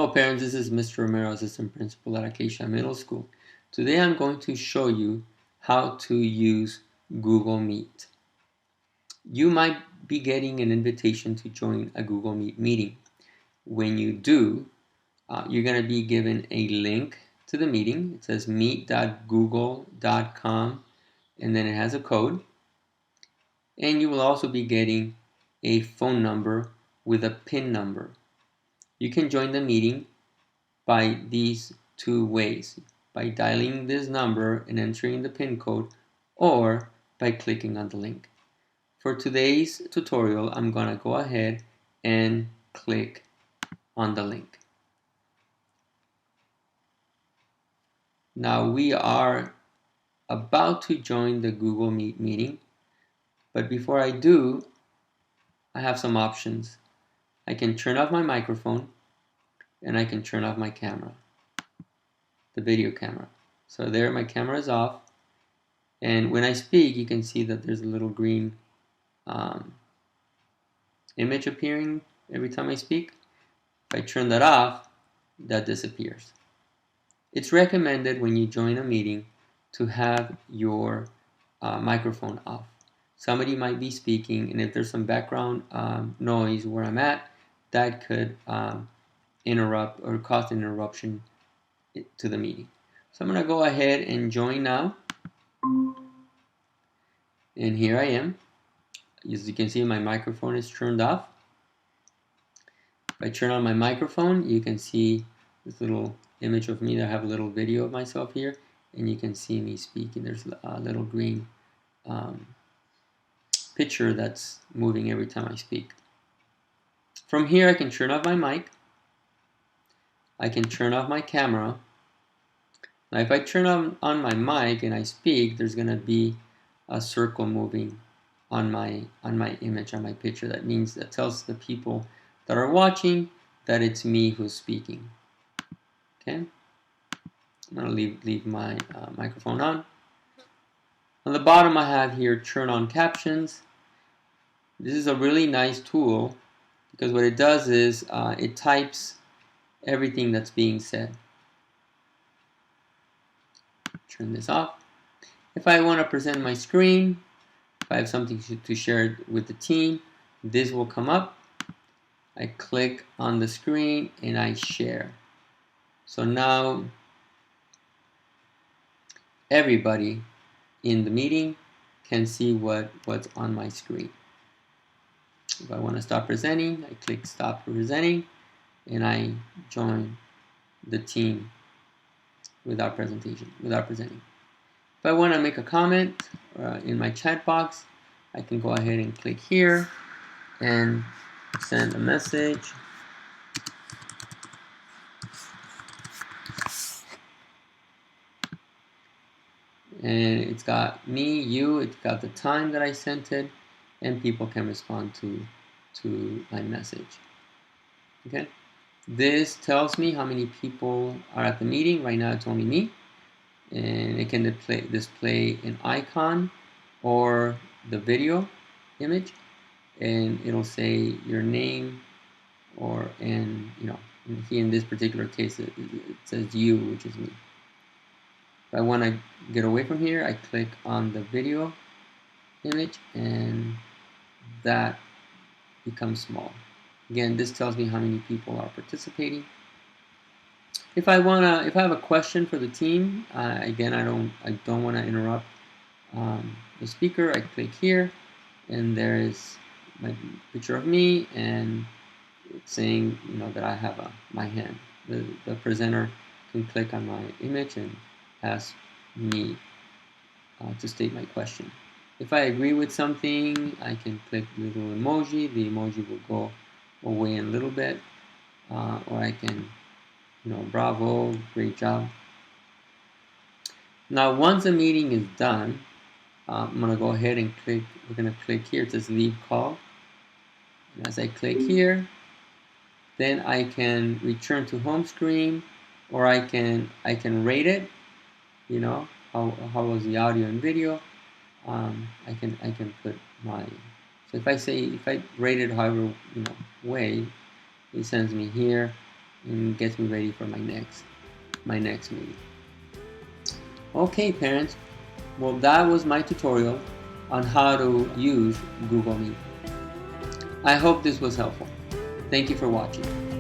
Hello parents, this is Mr. Romero, Assistant Principal at Acacia Middle School. Today I'm going to show you how to use Google Meet. You might be getting an invitation to join a Google Meet meeting. When you do, you're going to be given a link to the meeting. It says meet.google.com and then it has a code. And you will also be getting a phone number with a PIN number. You can join the meeting by these two ways, by dialing this number and entering the PIN code, or by clicking on the link. For today's tutorial, I'm going to go ahead and click on the link. Now we are about to join the Google Meet meeting, but before I do, I have some options. I can turn off my microphone and I can turn off my camera, the video camera. So there, my camera is off. And when I speak, you can see that there's a little green image appearing every time I speak. If I turn that off, that disappears. It's recommended when you join a meeting to have your microphone off. Somebody might be speaking, and if there's some background noise where I'm at, that could interrupt or cause an interruption to the meeting. So I'm going to go ahead and join now. And here I am. As you can see, my microphone is turned off. If I turn on my microphone, you can see this little image of me. I have a little video of myself here, and you can see me speaking. There's a little green picture that's moving every time I speak. From here, I can turn off my mic. I can turn off my camera. Now, if I turn on my mic and I speak, there's going to be a circle moving on my image, on my picture. That means that tells the people that are watching that it's me who's speaking. Okay, I'm going to leave my microphone on. On the bottom, I have here turn on captions. This is a really nice tool because what it does is it types everything that's being said. Turn this off. If I want to present my screen, if I have something to share with the team, this will come up. I click on the screen and I share. So now everybody in the meeting can see what's on my screen. If I want to stop presenting, I click stop presenting and I join the team without presenting. If I want to make a comment in my chat box, I can go ahead and click here and send a message. And it's got me, you, it's got the time that I sent it, and people can respond to my message. Okay, this tells me how many people are at the meeting. Right now it's only me, and it can display an icon or the video image, and it'll say your name, and in this particular case it says you, which is me. If I want to get away from here, I click on the video image and that becomes small. Again, this tells me how many people are participating. If I have a question for the team, again, I don't want to interrupt the speaker. I click here, and there is my picture of me, and it's saying that I have my hand. The presenter can click on my image and ask me to state my question. If I agree with something, I can click the little emoji. The emoji will go away in a little bit, or I can, bravo, great job. Now, once the meeting is done, I'm going to go ahead and click. We're going to click here. It says leave call. And as I click here, then I can return to home screen, or I can rate it. How was the audio and video? I can put my, so if I rate it however way, it sends me here, and gets me ready for my next meeting. Okay, parents. Well, that was my tutorial on how to use Google Meet. I hope this was helpful. Thank you for watching.